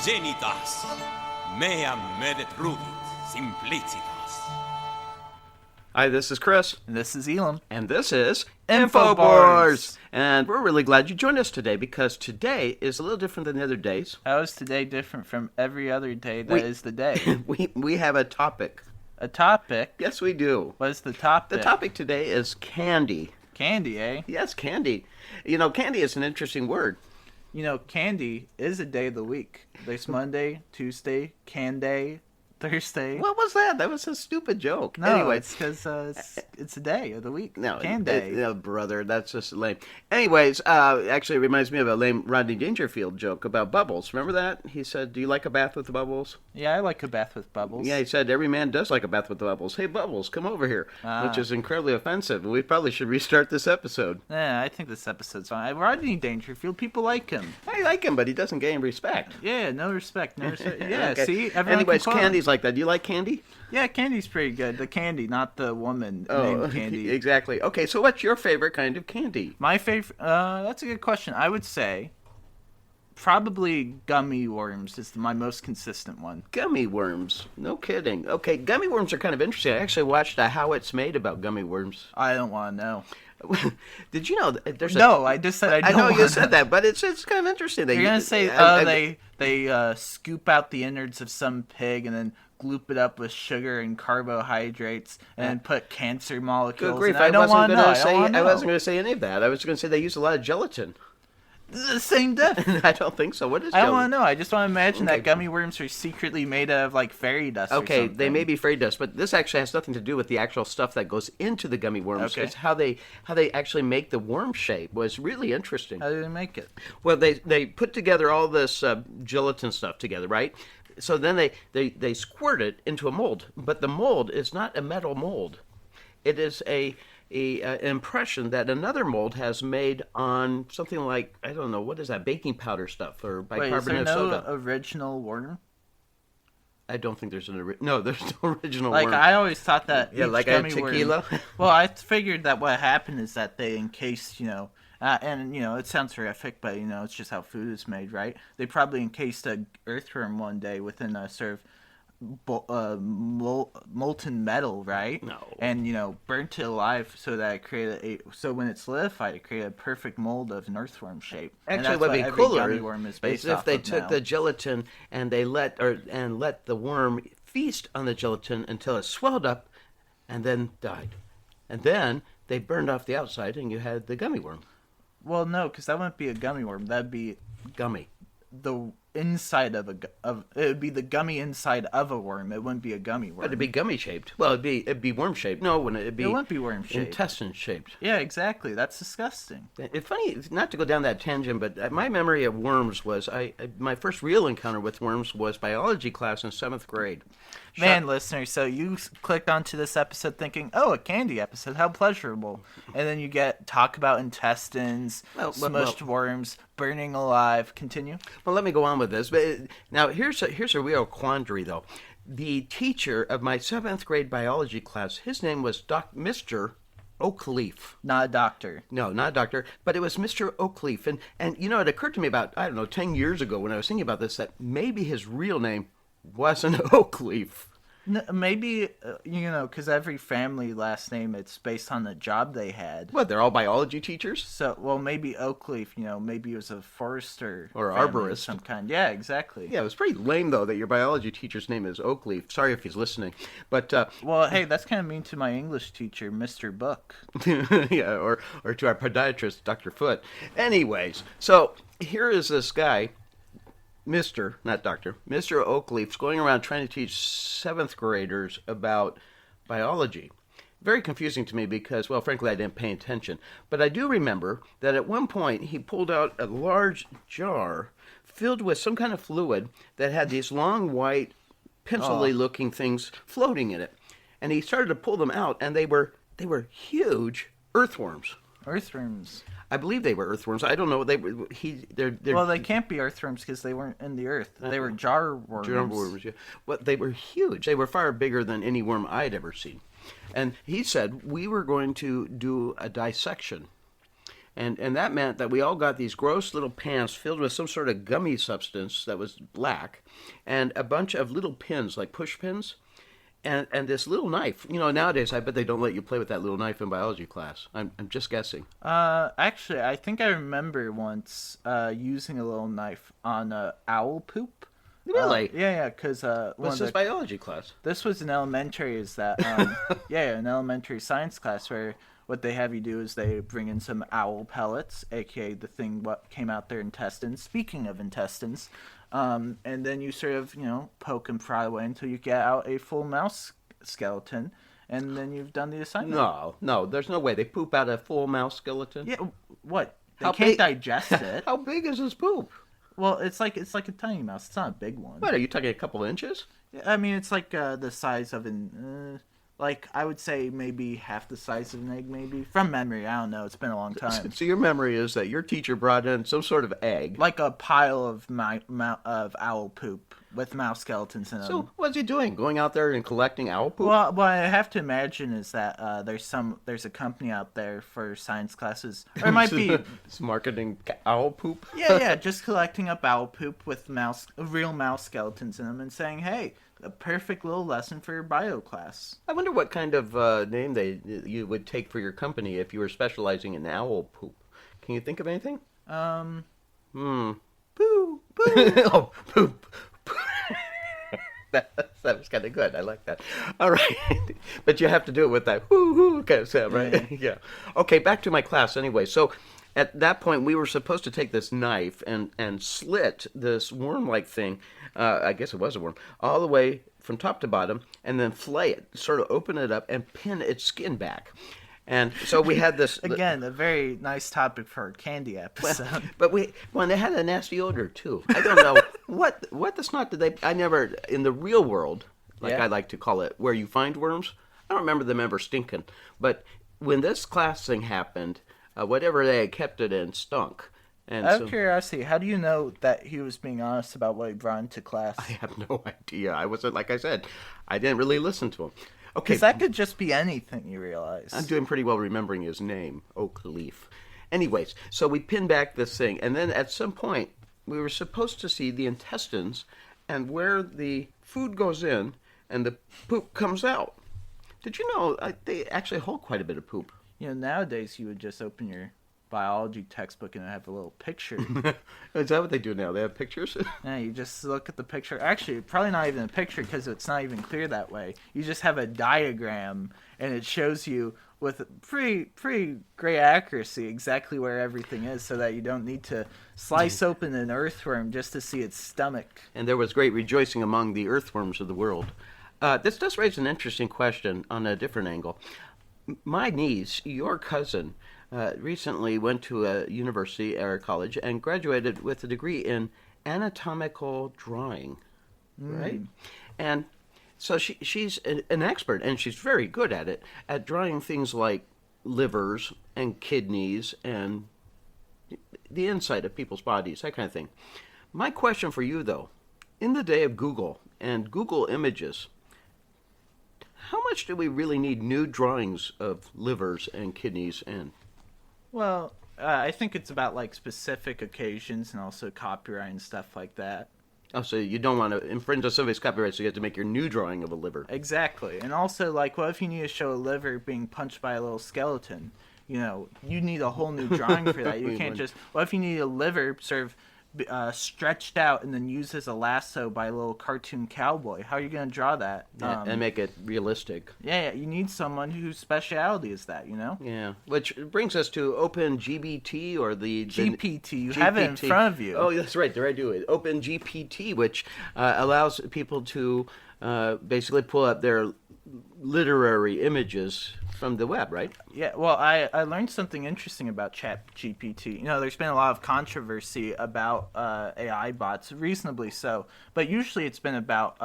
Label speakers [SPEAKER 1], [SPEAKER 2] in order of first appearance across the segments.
[SPEAKER 1] genitas, mea medet rudit simplicitas.
[SPEAKER 2] Hi, this is Chris.
[SPEAKER 3] And this is Elam.
[SPEAKER 2] And this is
[SPEAKER 3] Infobars.
[SPEAKER 2] And we're really glad you joined us today because today is a little different than the other days.
[SPEAKER 3] How is today different from every other day that is the day?
[SPEAKER 2] We have a topic.
[SPEAKER 3] A topic?
[SPEAKER 2] Yes, we do.
[SPEAKER 3] What is the topic?
[SPEAKER 2] The topic today is candy.
[SPEAKER 3] Candy, eh?
[SPEAKER 2] Yes, candy. You know, candy is an interesting word.
[SPEAKER 3] You know, candy is a day of the week. There's Monday, Tuesday, Canday, Thursday.
[SPEAKER 2] What was that? That was a stupid joke.
[SPEAKER 3] No,
[SPEAKER 2] anyway,
[SPEAKER 3] it's because it's a day of the week.
[SPEAKER 2] No,
[SPEAKER 3] Canday.
[SPEAKER 2] No, brother, that's just lame. Anyways, actually, it reminds me of a lame Rodney Dangerfield joke about bubbles. Remember that? He said, "Do you like a bath with bubbles?"
[SPEAKER 3] Yeah, I like a bath with bubbles.
[SPEAKER 2] Yeah, he said every man does like a bath with bubbles. Hey, Bubbles, come over here, which is incredibly offensive. And we probably should restart this episode.
[SPEAKER 3] Yeah, I think this episode's fine. Rodney Dangerfield, people like him.
[SPEAKER 2] I like him, but he doesn't gain respect.
[SPEAKER 3] Yeah, no respect. No respect. Yeah,
[SPEAKER 2] Okay.
[SPEAKER 3] see? Everyone
[SPEAKER 2] Anyways,
[SPEAKER 3] can quote him.
[SPEAKER 2] candy's like that. Do you like candy?
[SPEAKER 3] Yeah, candy's pretty good. The candy, not the woman named Candy.
[SPEAKER 2] Exactly. Okay, so what's your favorite kind of candy?
[SPEAKER 3] My favorite, that's a good question. I would say probably gummy worms is my most consistent one.
[SPEAKER 2] Gummy worms. No kidding. Okay, gummy worms are kind of interesting. I actually watched a How It's Made about gummy worms.
[SPEAKER 3] I don't want to know.
[SPEAKER 2] Did you know that there's
[SPEAKER 3] No, I just said I don't
[SPEAKER 2] I know you
[SPEAKER 3] wanna
[SPEAKER 2] said that, but it's kind of interesting.
[SPEAKER 3] You're going to say, they scoop out the innards of some pig and then gloop it up with sugar and carbohydrates and then put cancer molecules.
[SPEAKER 2] Good grief,
[SPEAKER 3] I don't want to know.
[SPEAKER 2] I wasn't going to say any of that. I was going to say they use a lot of gelatin.
[SPEAKER 3] The same diff.
[SPEAKER 2] I don't think so. What is
[SPEAKER 3] I
[SPEAKER 2] gelatin?
[SPEAKER 3] don't want to know. I just want to imagine that gummy worms are secretly made out of like fairy dust or
[SPEAKER 2] Okay,
[SPEAKER 3] something.
[SPEAKER 2] they may be fairy dust, but this actually has nothing to do with the actual stuff that goes into the gummy worms.
[SPEAKER 3] Okay.
[SPEAKER 2] It's how they actually make the worm shape. Was really interesting.
[SPEAKER 3] How do they make it?
[SPEAKER 2] Well, they put together all this gelatin stuff together, right? So then they squirt it into a mold, but the mold is not a metal mold. It is a impression that another mold has made on something like, I don't know, what is that, baking powder stuff or bicarbonate of soda.
[SPEAKER 3] Wait, is there no original worm?
[SPEAKER 2] I don't think there's there's no original
[SPEAKER 3] Like,
[SPEAKER 2] worm.
[SPEAKER 3] I always thought that
[SPEAKER 2] Yeah,
[SPEAKER 3] each
[SPEAKER 2] like a
[SPEAKER 3] gummy
[SPEAKER 2] tequila?
[SPEAKER 3] worm... Well, I figured that what happened is that they encased, and, it sounds horrific, but, it's just how food is made, right? They probably encased a earthworm one day within a sort of molten metal, right?
[SPEAKER 2] No.
[SPEAKER 3] And, burnt it alive so that it created so when it solidified, it created a perfect mold of an earthworm shape.
[SPEAKER 2] Actually, what would be cooler
[SPEAKER 3] is
[SPEAKER 2] if they took the gelatin and they let the worm feast on the gelatin until it swelled up and then died. And then they burned off the outside and you had the gummy worm.
[SPEAKER 3] Well, no, because that wouldn't be a gummy worm. That'd be
[SPEAKER 2] Gummy.
[SPEAKER 3] the inside of it would be the gummy inside of a worm. It wouldn't be a gummy worm.
[SPEAKER 2] But it'd be gummy shaped. Well, it'd be worm shaped. No, it wouldn't. It
[SPEAKER 3] wouldn't be worm shaped.
[SPEAKER 2] Intestine shaped.
[SPEAKER 3] Yeah, exactly. That's disgusting.
[SPEAKER 2] It's funny, not to go down that tangent, but my memory of worms was my first real encounter with worms was biology class in 7th grade.
[SPEAKER 3] Man, listeners, so you clicked onto this episode thinking, oh, a candy episode, how pleasurable. And then you talk about intestines, smushed worms, burning alive. Continue.
[SPEAKER 2] Well, let me go on with this. But now, here's a real quandary, though. The teacher of my 7th grade biology class, his name was Mr. Oakleaf.
[SPEAKER 3] Not a doctor.
[SPEAKER 2] No, not a doctor, but it was Mr. Oakleaf. And it occurred to me about, 10 years ago when I was thinking about this, that maybe his real name wasn't Oakleaf.
[SPEAKER 3] No, maybe, because every family last name, it's based on the job they had.
[SPEAKER 2] What, they're all biology teachers?
[SPEAKER 3] So, well, maybe Oakleaf, maybe it was a forester.
[SPEAKER 2] Or
[SPEAKER 3] arborist.
[SPEAKER 2] Of
[SPEAKER 3] some kind. Yeah, exactly.
[SPEAKER 2] Yeah, it was pretty lame, though, that your biology teacher's name is Oakleaf. Sorry if he's listening. But
[SPEAKER 3] well, hey, that's kind of mean to my English teacher, Mr. Book.
[SPEAKER 2] Yeah, or to our podiatrist, Dr. Foot. Anyways, so here is this guy... not Dr. Mr. Oakleaf's going around trying to teach 7th graders about biology. Very confusing to me because, well, frankly, I didn't pay attention. But I do remember that at one point he pulled out a large jar filled with some kind of fluid that had these long, white, pencil-y looking things floating in it. And he started to pull them out, and they were huge earthworms.
[SPEAKER 3] Earthworms.
[SPEAKER 2] I believe they were earthworms. I don't know.
[SPEAKER 3] Well, they can't be earthworms because they weren't in the earth. They were jar worms.
[SPEAKER 2] Jar worms, yeah. Well, they were huge. They were far bigger than any worm I'd ever seen. And he said we were going to do a dissection. And that meant that we all got these gross little pants filled with some sort of gummy substance that was black, and a bunch of little pins, like push pins, and this little knife. Nowadays I bet they don't let you play with that little knife in biology class. I'm just guessing.
[SPEAKER 3] Actually, I think I remember once using a little knife on owl poop.
[SPEAKER 2] Really?
[SPEAKER 3] Yeah, because
[SPEAKER 2] What's this biology class?
[SPEAKER 3] This was in elementary. Is that an elementary science class where what they have you do is they bring in some owl pellets, aka the thing what came out their intestines. Speaking of intestines, and then you sort of poke and pry away until you get out a full mouse skeleton, and then you've done the assignment.
[SPEAKER 2] No, there's no way they poop out a full mouse skeleton.
[SPEAKER 3] Yeah, what? They
[SPEAKER 2] How
[SPEAKER 3] can't
[SPEAKER 2] big-
[SPEAKER 3] digest it.
[SPEAKER 2] How big is this poop?
[SPEAKER 3] Well, it's like a tiny mouse. It's not a big one.
[SPEAKER 2] What, are you talking a couple inches?
[SPEAKER 3] I mean, it's like the size of an, like I would say maybe half the size of an egg, maybe from memory. I don't know. It's been a long time.
[SPEAKER 2] So your memory is that your teacher brought in some sort of egg.
[SPEAKER 3] Like a pile of of owl poop with mouse skeletons in them.
[SPEAKER 2] So what's he doing? Going out there and collecting owl poop?
[SPEAKER 3] Well, what I have to imagine is that there's a company out there for science classes, or it might be
[SPEAKER 2] It's marketing owl poop.
[SPEAKER 3] yeah, just collecting up owl poop with real mouse skeletons in them, and saying, hey, a perfect little lesson for your bio class.
[SPEAKER 2] I wonder what kind of name you would take for your company if you were specializing in owl poop. Can you think of anything?
[SPEAKER 3] Poo, poo.
[SPEAKER 2] Oh, poop. That was kind of good. I like that. All right. But you have to do it with that whoo kind of sound, right? Yeah. Okay, back to my class anyway. So at that point, we were supposed to take this knife and slit this worm-like thing, I guess it was a worm, all the way from top to bottom, and then flay it, sort of open it up, and pin its skin back. And so we had this...
[SPEAKER 3] Again, a very nice topic for a candy episode.
[SPEAKER 2] But they had a nasty odor, too. I don't know. what the snot did they... I never... In the real world, I like to call it, where you find worms, I don't remember them ever stinking. But when this class thing happened, whatever they had kept it in stunk. And
[SPEAKER 3] Out of curiosity, how do you know that he was being honest about what he brought into class?
[SPEAKER 2] I have no idea. I wasn't... Like I said, I didn't really listen to him. Okay.
[SPEAKER 3] Because that could just be anything, you realize.
[SPEAKER 2] I'm doing pretty well remembering his name, Oak Leaf. Anyways, so we pinned back this thing, and then at some point, we were supposed to see the intestines and where the food goes in and the poop comes out. Did you know they actually hold quite a bit of poop?
[SPEAKER 3] Nowadays you would just open your biology textbook and have a little picture.
[SPEAKER 2] Is that what they do now? They have pictures?
[SPEAKER 3] Yeah, you just look at the picture. Actually, probably not even a picture because it's not even clear that way. You just have a diagram, and it shows you with pretty great accuracy exactly where everything is, so that you don't need to slice open an earthworm just to see its stomach.
[SPEAKER 2] And there was great rejoicing among the earthworms of the world. This does raise an interesting question on a different angle. My niece, your cousin, recently went to a university or a college and graduated with a degree in anatomical drawing, right? And so she's an expert, and she's very good at it, at drawing things like livers and kidneys and the inside of people's bodies, that kind of thing. My question for you, though, in the day of Google and Google Images, how much do we really need new drawings of livers and kidneys and...
[SPEAKER 3] Well, I think it's about like specific occasions and also copyright and stuff like that.
[SPEAKER 2] Oh, so you don't want to infringe on somebody's copyright, so you have to make your new drawing of a liver.
[SPEAKER 3] Exactly. And also, like, what if you need to show a liver being punched by a little skeleton? You need a whole new drawing for that. You can't just... What if you need a liver sort of stretched out and then used as a lasso by a little cartoon cowboy? How are you going to draw that?
[SPEAKER 2] Yeah, and make it realistic.
[SPEAKER 3] Yeah, you need someone whose speciality is that,
[SPEAKER 2] Yeah, which brings us to OpenGPT or the
[SPEAKER 3] GPT. You have it in front of you.
[SPEAKER 2] Oh, that's right. There I do it. OpenGPT, which allows people to basically pull up their literary images from the web, right?
[SPEAKER 3] Yeah, well, I learned something interesting about ChatGPT. There's been a lot of controversy about AI bots, reasonably so, but usually it's been about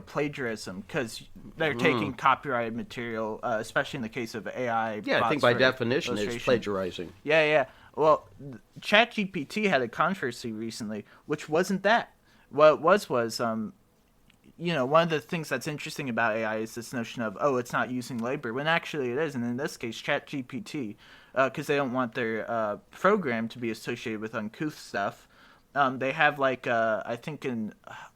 [SPEAKER 3] plagiarism, because they're taking copyrighted material, especially in the case of AI.
[SPEAKER 2] Yeah, I think by definition it's plagiarizing.
[SPEAKER 3] Yeah. Well, ChatGPT had a controversy recently, which wasn't that. What it was one of the things that's interesting about AI is this notion of, oh, it's not using labor, when actually it is. And in this case, ChatGPT, because they don't want their program to be associated with uncouth stuff, they have I think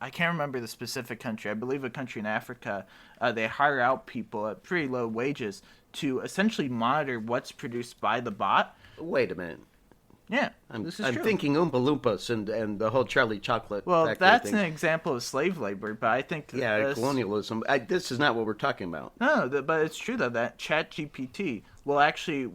[SPEAKER 3] I can't remember the specific country. I believe a country in Africa, they hire out people at pretty low wages to essentially monitor what's produced by the bot.
[SPEAKER 2] Wait a minute.
[SPEAKER 3] Yeah,
[SPEAKER 2] I'm
[SPEAKER 3] this is true.
[SPEAKER 2] thinking Oompa Loompas and the whole Charlie Chocolate.
[SPEAKER 3] Well, that's
[SPEAKER 2] thing.
[SPEAKER 3] an example of slave labor, but I think
[SPEAKER 2] colonialism. This is not what we're talking about.
[SPEAKER 3] No, but it's true though that ChatGPT will actually.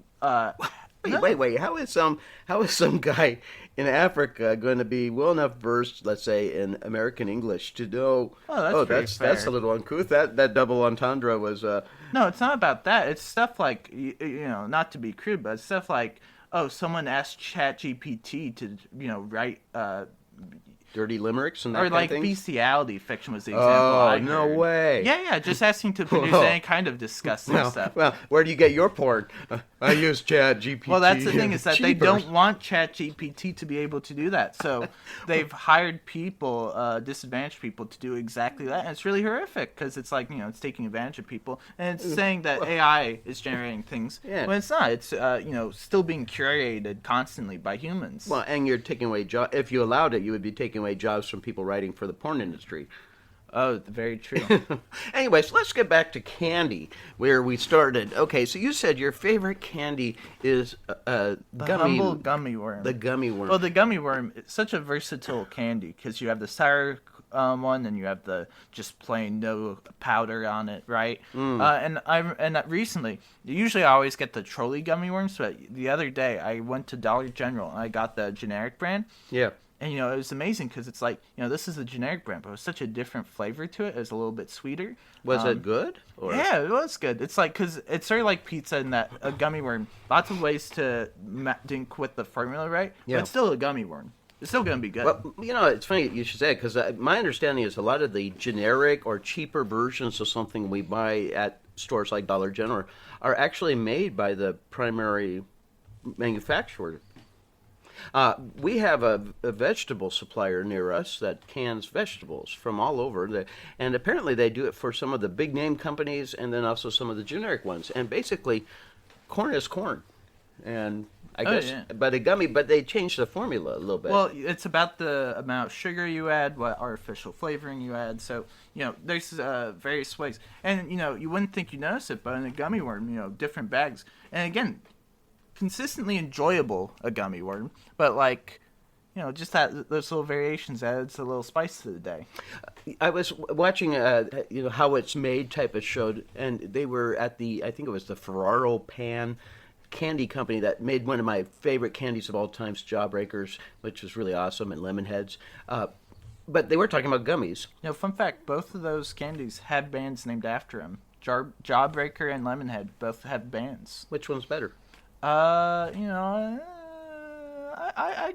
[SPEAKER 2] Wait. How is some guy in Africa going to be well enough versed, let's say, in American English to know? That's a little uncouth. That double entendre was.
[SPEAKER 3] No, it's not about that. It's stuff like not to be crude, but it's stuff like, oh, someone asked ChatGPT to write
[SPEAKER 2] dirty limericks and that
[SPEAKER 3] or
[SPEAKER 2] kind
[SPEAKER 3] like
[SPEAKER 2] of thing?
[SPEAKER 3] bestiality fiction was the example. I
[SPEAKER 2] no
[SPEAKER 3] heard.
[SPEAKER 2] way.
[SPEAKER 3] Yeah, just asking to produce any kind of disgusting stuff.
[SPEAKER 2] Well, where do you get your porn? I use ChatGPT.
[SPEAKER 3] Well, that's the thing, is that
[SPEAKER 2] Cheapers.
[SPEAKER 3] they don't want ChatGPT to be able to do that. So they've hired people, disadvantaged people, to do exactly that. And it's really horrific because it's like, it's taking advantage of people. And it's saying that AI is generating things when it's not. It's, still being curated constantly by humans.
[SPEAKER 2] Well, and you're taking away jobs. If you allowed it, you would be taking away jobs from people writing for the porn industry.
[SPEAKER 3] Oh, very true.
[SPEAKER 2] Anyways, let's get back to candy, where we started. Okay, so you said your favorite candy is
[SPEAKER 3] the humble gummy worm.
[SPEAKER 2] The gummy worm.
[SPEAKER 3] Well, the gummy worm is such a versatile candy because you have the sour one and you have the just plain no powder on it, right? And recently, usually I always get the trolley gummy worms, but the other day I went to Dollar General and I got the generic brand.
[SPEAKER 2] Yeah.
[SPEAKER 3] And, it was amazing because it's like, this is a generic brand, but it was such a different flavor to it. It was a little bit sweeter.
[SPEAKER 2] Was it good?
[SPEAKER 3] Or? Yeah, it was good. It's like, because it's sort of like pizza in that a gummy worm, lots of ways to dink with the formula, right?
[SPEAKER 2] Yeah.
[SPEAKER 3] But it's still a gummy worm. It's still going to be good.
[SPEAKER 2] Well, it's funny you should say it, because my understanding is a lot of the generic or cheaper versions of something we buy at stores like Dollar General are actually made by the primary manufacturer. We have a vegetable supplier near us that cans vegetables from all over, and apparently they do it for some of the big name companies and then also some of the generic ones. And basically, corn is corn, and I guess, but they changed the formula a little bit.
[SPEAKER 3] Well, it's about the amount of sugar you add, what artificial flavoring you add. So, there's various ways, and you wouldn't think you notice it, but in a gummy worm, different bags, and again, consistently enjoyable, a gummy worm, but just those little variations adds a little spice to the day.
[SPEAKER 2] I was watching how it's made type of show, and they were at I think it was the Ferraro Pan candy company that made one of my favorite candies of all times, Jawbreakers, which was really awesome, and Lemonheads. But they were talking about gummies.
[SPEAKER 3] Fun fact, both of those candies had bands named after them. Jawbreaker and Lemonhead both have bands.
[SPEAKER 2] Which one's better?
[SPEAKER 3] I'd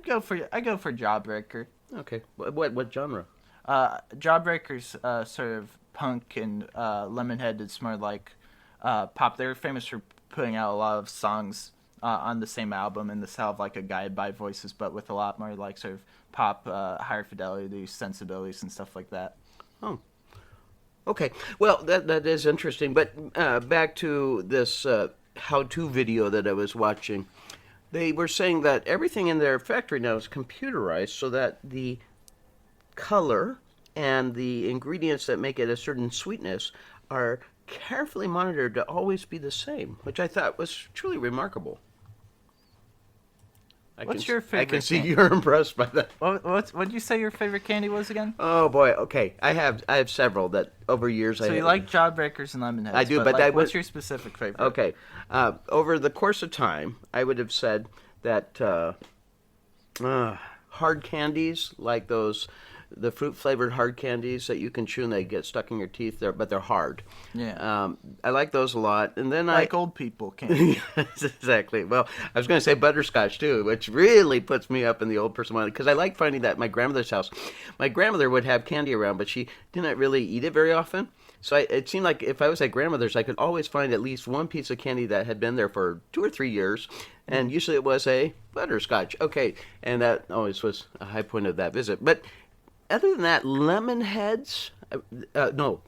[SPEAKER 3] go for Jawbreaker.
[SPEAKER 2] Okay. What genre?
[SPEAKER 3] Jawbreaker's sort of punk, and Lemonhead is more like pop. They're famous for putting out a lot of songs on the same album in the style of like a guided by voices, but with a lot more like sort of pop, higher fidelity sensibilities and stuff like that.
[SPEAKER 2] Oh. Okay. Well, that is interesting. But back to this how-to video that I was watching. They were saying that everything in their factory now is computerized so that the color and the ingredients that make it a certain sweetness are carefully monitored to always be the same, which I thought was truly remarkable.
[SPEAKER 3] What's your favorite?
[SPEAKER 2] I can see you're impressed by that.
[SPEAKER 3] What did you say your favorite candy was again?
[SPEAKER 2] Oh boy, okay. I have several that over years.
[SPEAKER 3] So you like Jawbreakers and Lemonheads?
[SPEAKER 2] I do, but
[SPEAKER 3] what's your specific favorite?
[SPEAKER 2] Okay, over the course of time, I would have said that hard candies like the fruit-flavored hard candies that you can chew and they get stuck in your teeth, but they're hard.
[SPEAKER 3] Yeah.
[SPEAKER 2] I like those a lot. And then
[SPEAKER 3] old people can.
[SPEAKER 2] Yes, exactly. Well, I was going to say butterscotch, too, which really puts me up in the old person mind, because I like finding that at my grandmother's house. My grandmother would have candy around, but she didn't really eat it very often. So it seemed like if I was at grandmother's, I could always find at least one piece of candy that had been there for 2 or 3 years, and usually it was a butterscotch. Okay, and that always was a high point of that visit. But other than that, Lemonheads, No,